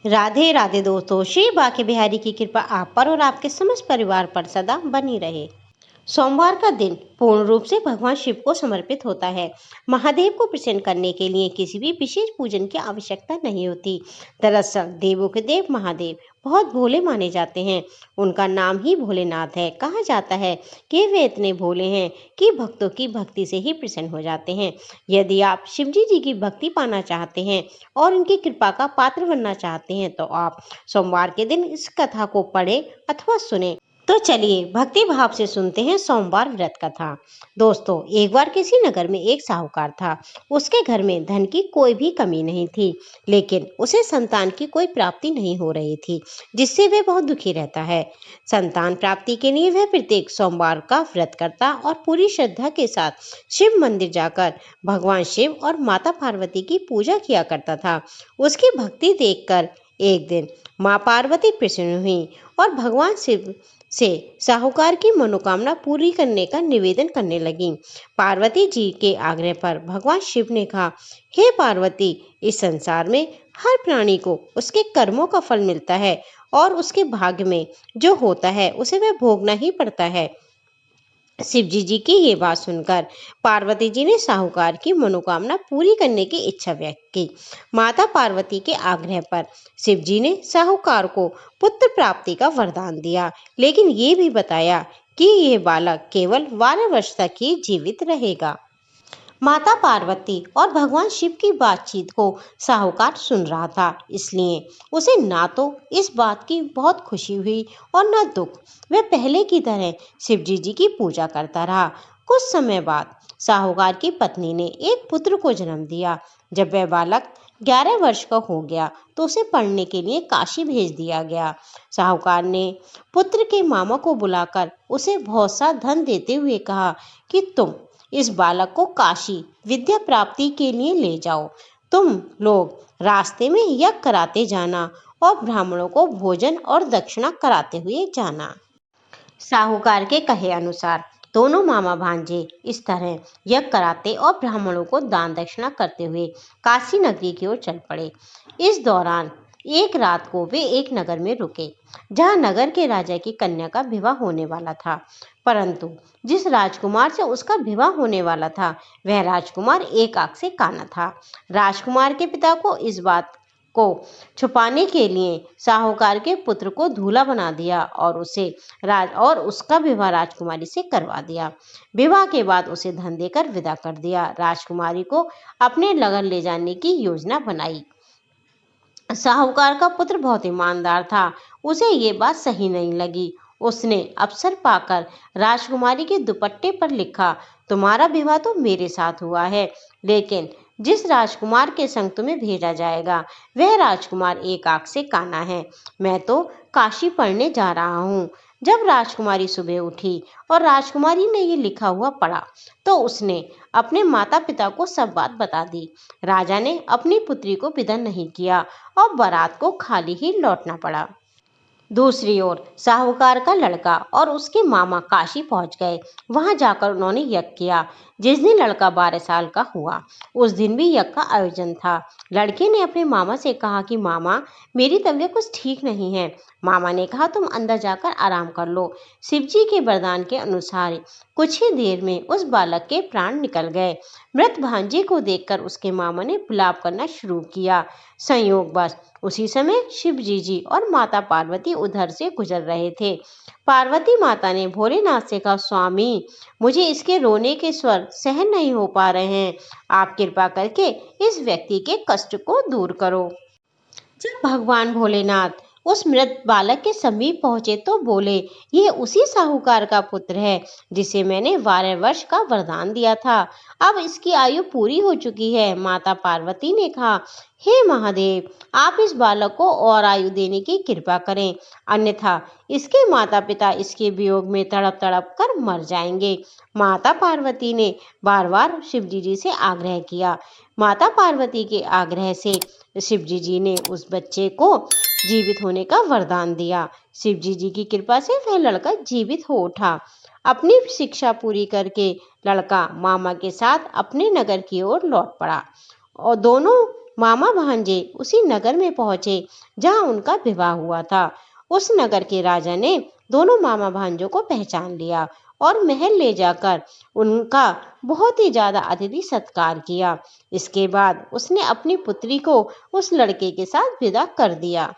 राधे राधे दोस्तों, श्री बांके बिहारी की कृपा आप पर और आपके समस्त परिवार पर सदा बनी रहे। सोमवार का दिन पूर्ण रूप से भगवान शिव को समर्पित होता है। महादेव को प्रसन्न करने के लिए किसी भी विशेष पूजन की आवश्यकता नहीं होती। दरअसल देवों के देव महादेव बहुत भोले माने जाते हैं। उनका नाम ही भोलेनाथ है। कहा जाता है कि वे इतने भोले हैं कि भक्तों की भक्ति से ही प्रसन्न हो जाते हैं। यदि आप शिवजी जी की भक्ति पाना चाहते हैं और उनकी कृपा का पात्र बनना चाहते हैं तो आप सोमवार के दिन इस कथा को पढ़ें अथवा सुने। तो चलिए भक्ति भाव से सुनते हैं सोमवार व्रत कथा। दोस्तों, एक बार किसी नगर में एक साहूकार था। उसके घर में धन की कोई भी कमी नहीं थी, लेकिन उसे संतान की कोई प्राप्ति नहीं हो रही थी, जिससे वह बहुत दुखी रहता है। संतान प्राप्ति के लिए वह प्रत्येक सोमवार का व्रत करता और पूरी श्रद्धा के साथ शिव मंदिर जाकर भगवान शिव और माता पार्वती की पूजा किया करता था। उसकी भक्ति देखकर एक दिन माँ पार्वती प्रसन्न हुई और भगवान शिव से साहूकार की मनोकामना पूरी करने का निवेदन करने लगी। पार्वती जी के आग्रह पर भगवान शिव ने कहा, हे पार्वती, इस संसार में हर प्राणी को उसके कर्मों का फल मिलता है और उसके भाग्य में जो होता है उसे वह भोगना ही पड़ता है। शिवजी जी की ये बात सुनकर पार्वती जी ने साहूकार की मनोकामना पूरी करने की इच्छा व्यक्त की। माता पार्वती के आग्रह पर शिवजी ने साहूकार को पुत्र प्राप्ति का वरदान दिया, लेकिन ये भी बताया कि यह बालक केवल 12 वर्ष तक ही जीवित रहेगा। माता पार्वती और भगवान शिव की बातचीत को साहूकार सुन रहा था, इसलिए उसे ना तो इस बात की बहुत खुशी हुई और न दुख। वह पहले की तरह शिवजी जी की पूजा करता रहा। कुछ समय बाद साहूकार की पत्नी ने एक पुत्र को जन्म दिया। जब वह बालक 11 वर्ष का हो गया तो उसे पढ़ने के लिए काशी भेज दिया गया। साहूकार ने पुत्र के मामा को बुलाकर उसे बहुत सा धन देते हुए कहा कि तुम इस बालक को काशी विद्या प्राप्ति के लिए ले जाओ। तुम लोग रास्ते में यज्ञ कराते जाना और ब्राह्मणों को भोजन और दक्षिणा कराते हुए जाना। साहूकार के कहे अनुसार दोनों मामा भांजे इस तरह यज्ञ कराते और ब्राह्मणों को दान दक्षिणा करते हुए काशी नगरी की ओर चल पड़े। इस दौरान एक रात को वे एक नगर में रुके, जहां नगर के राजा की कन्या का विवाह होने वाला था। परंतु जिस राजकुमार से उसका विवाह होने वाला था वह राजकुमार एक आंख से काना था। राजकुमार के पिता को इस बात को छुपाने के लिए साहूकार के पुत्र को दूल्हा बना दिया और उसका विवाह राजकुमारी से करवा दिया। विवाह के बाद उसे धन देकर विदा कर दिया। राजकुमारी को अपने लगन ले जाने की योजना बनाई। साहूकार का पुत्र बहुत ईमानदार था। उसे ये बात सही नहीं लगी। उसने अवसर पाकर राजकुमारी के दुपट्टे पर लिखा, तुम्हारा विवाह तो मेरे साथ हुआ है, लेकिन जिस राजकुमार के संग तुम्हें भेजा जाएगा वह राजकुमार एक आंख से काना है। मैं तो काशी पढ़ने जा रहा हूँ। जब राजकुमारी सुबह उठी और राजकुमारी ने ये लिखा हुआ पढ़ा तो उसने अपने माता पिता को सब बात बता दी। राजा ने अपनी पुत्री को विदा नहीं किया और बारात को खाली ही लौटना पड़ा। दूसरी ओर साहूकार का लड़का और उसके मामा काशी पहुंच गए। वहां जाकर उन्होंने यज्ञ किया। जिस दिन लड़का 12 साल का हुआ उस दिन भी यज्ञ का आयोजन था। लड़के ने अपने मामा से कहा कि मामा, मेरी तबीयत कुछ ठीक नहीं है। मामा ने कहा, तुम अंदर जाकर आराम कर लो। शिवजी के वरदान के अनुसार कुछ ही देर में उस बालक के प्राण निकल गए। मृत भांजे को देखकर उसके मामा ने विलाप करना शुरू किया। संयोगवश उसी समय शिवजी जी और माता पार्वती उधर से गुजर रहे थे। पार्वती माता ने भोलेनाथ से कहा, स्वामी, मुझे इसके रोने के स्वर सहन नहीं हो पा रहे हैं। आप कृपा करके इस व्यक्ति के कष्ट को दूर करो। जब भगवान भोलेनाथ उस मृत बालक के समीप पहुंचे तो बोले, ये उसी साहूकार का पुत्र है जिसे मैंने 12 वर्ष का वरदान दिया था। अब इसकी आयु पूरी हो चुकी है। माता पार्वती ने कहा, हे महादेव, आप इस बालक को और आयु देने की कृपा करें, अन्यथा इसके माता पिता इसके वियोग में तड़प तड़प कर मर जाएंगे। माता पार्वती ने बार बार शिवजी जी से आग्रह किया। माता पार्वती के आग्रह से शिवजी जी ने उस बच्चे को जीवित होने का वरदान दिया। शिवजी जी की कृपा से वह लड़का जीवित हो उठा। अपनी शिक्षा पूरी करके लड़का मामा के साथ अपने नगर की ओर लौट पड़ा और दोनों मामा भांजे उसी नगर में पहुंचे जहां उनका विवाह हुआ था। उस नगर के राजा ने दोनों मामा भांजों को पहचान लिया और महल ले जाकर उनका बहुत ही ज्यादा अतिथि सत्कार किया। इसके बाद उसने अपनी पुत्री को उस लड़के के साथ विदा कर दिया।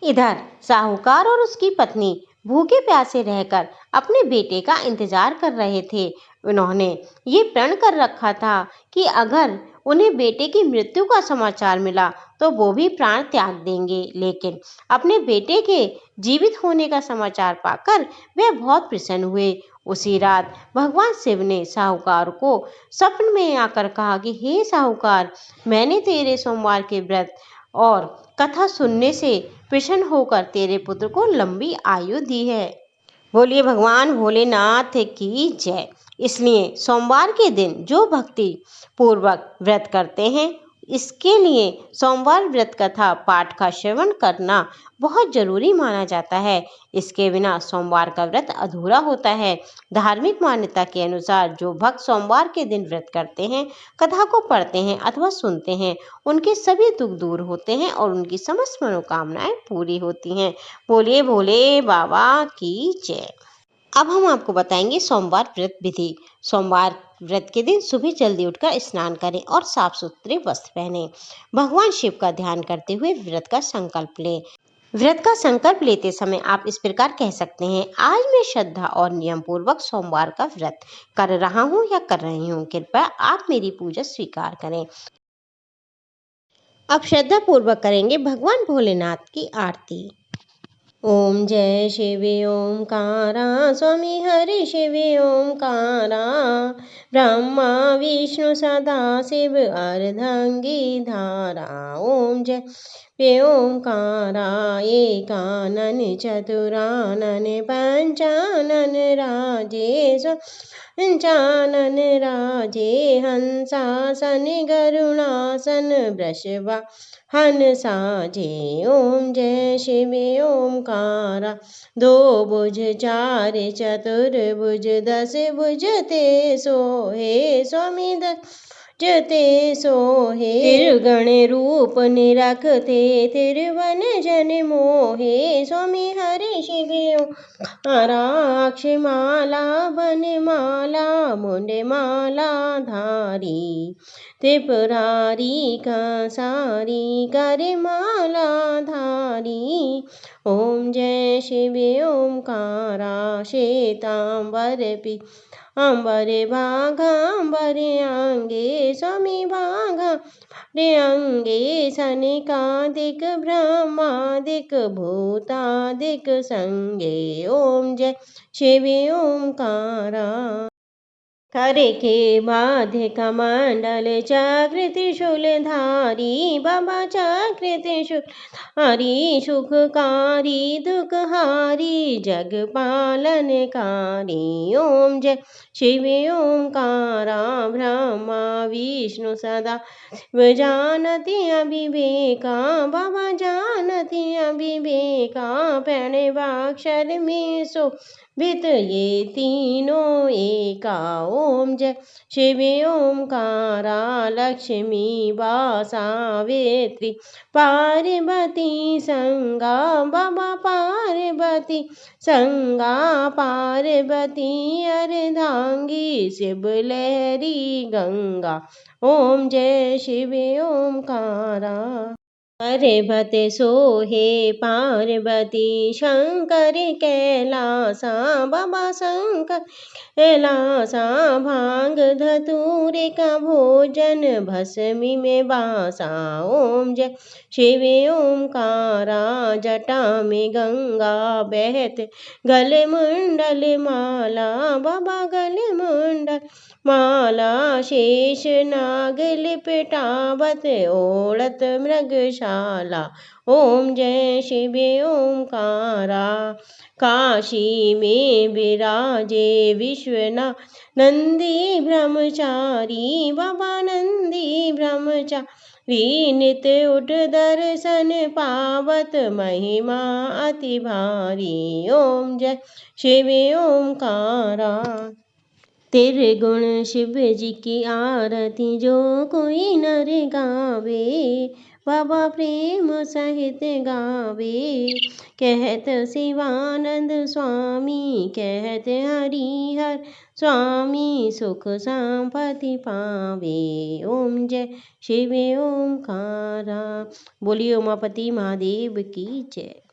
इधर साहूकार और उसकी पत्नी भूखे प्यासे रहकर अपने बेटे का इंतजार कर रहे थे। उन्होंने ये प्रण कर रखा था कि अगर उन्हें बेटे की मृत्यु का समाचार मिला तो वो भी प्राण त्याग देंगे, लेकिन अपने बेटे के जीवित होने का समाचार पाकर वे बहुत प्रसन्न हुए। उसी रात भगवान शिव ने साहूकार को स्वप्न में आकर कहा कि हे साहूकार, मैंने तेरे सोमवार के व्रत और कथा सुनने से प्रसन्न होकर तेरे पुत्र को लंबी आयु दी है। बोलिए भगवान भोलेनाथ की जय। इसलिए सोमवार के दिन जो भक्ति पूर्वक व्रत करते हैं, इसके लिए सोमवार व्रत कथा पाठ का श्रवण करना बहुत जरूरी माना जाता है। इसके बिना सोमवार का व्रत अधूरा होता है। धार्मिक मान्यता के अनुसार जो भक्त सोमवार के दिन व्रत करते हैं, कथा को पढ़ते हैं अथवा सुनते हैं, उनके सभी दुख दूर होते हैं और उनकी समस्त मनोकामनाएं पूरी होती हैं। बोलिए भोले बाबा की जय। अब हम आपको बताएंगे सोमवार व्रत विधि। सोमवार व्रत के दिन सुबह जल्दी उठकर स्नान करें और साफ सुथरे वस्त्र पहनें। भगवान शिव का ध्यान करते हुए व्रत का संकल्प लें। व्रत का संकल्प लेते समय आप इस प्रकार कह सकते हैं, आज मैं श्रद्धा और नियम पूर्वक सोमवार का व्रत कर रहा हूँ या कर रही हूँ। कृपया आप मेरी पूजा स्वीकार करें। अब श्रद्धा पूर्वक करेंगे भगवान भोलेनाथ की आरती। ओम जय शिव ओंकारा, स्वामी हरि शिव ओंकारा, ब्रह्मा विष्णु सदा शिव अर्धांगी धारा। ओम जय ओंकारा, एकानन चतुरानन पंचानन राजेश पंचानन राजे, हंसासन गरुणासन वृषभा हन साजे। ओम जय शिव ओंकारा, दो भुज चार चतुर्भुज दस भुज ते सोहे, स्वामी जते सोहे, त्रिगण रूप निरखते त्रिभुवन जन मोहे, स्वामी हरि शिव ओंकारा। माला बनमाला मुंडमाला धारी, त्रिपुरारी कंसारी करमाला धारी। ओम जय शिव ओंकारा, श्वेतांबर अंबर भागांबर अंगे, स्वामी भागांबर अंगे, सनकादिक ब्रह्मादिक भूतादिक संगे। ओम जय शिव ओंकारा। करे के बाध्य कमंडल चक्र त्रिशूलधारी, बाबा चक्र त्रिशूलधारी, सुखकारी दुखहारी जग पालनकारी। ओम जय शिव ओंकारा, ब्रह्मा विष्णु सदा जानती अविवेका, बाबा जानती अविवेका, प्रणवाक्षर में सो वित ये तीनों एका। ओम जय शिव ओंकारा, लक्ष्मी वासावित्री पार्वती संगा, बाबा पार्वती संगा, पार्वती अर्धांगी शिव लहरी गंगा। ओम जय शिव ओंकारा। पर्वते सोहे पार्वती शंकर कैलासा, बाबा शंकर कैलासा, भांग धतूरे का भोजन भस्मी में बासा। ओम जय शिव ओंकारा, जटा में गंगा बहत गले मुंडल माला, बाबा गले मुंडल माला, शेष नाग लिपटावत ओढ़त मृगशाला। ओम जय शिव ओंकारा, काशी में विराजे विश्वनाथ नंदी ब्रह्मचारी, बाबा नंदी ब्रह्मचारी, नित उठ दर्शन पावत महिमा अति भारी। ओम जय शिव ओंकारा। तेरे गुण शिव जी की आरती जो कोई नर गावे, बाबा प्रेम सहित गावे। कहत शिवानंद स्वामी, कहत हरिहर स्वामी, सुख संपत्ति पावे। ओम जय शिव ओमकारा। बोलिए उमापति महादेव की जय।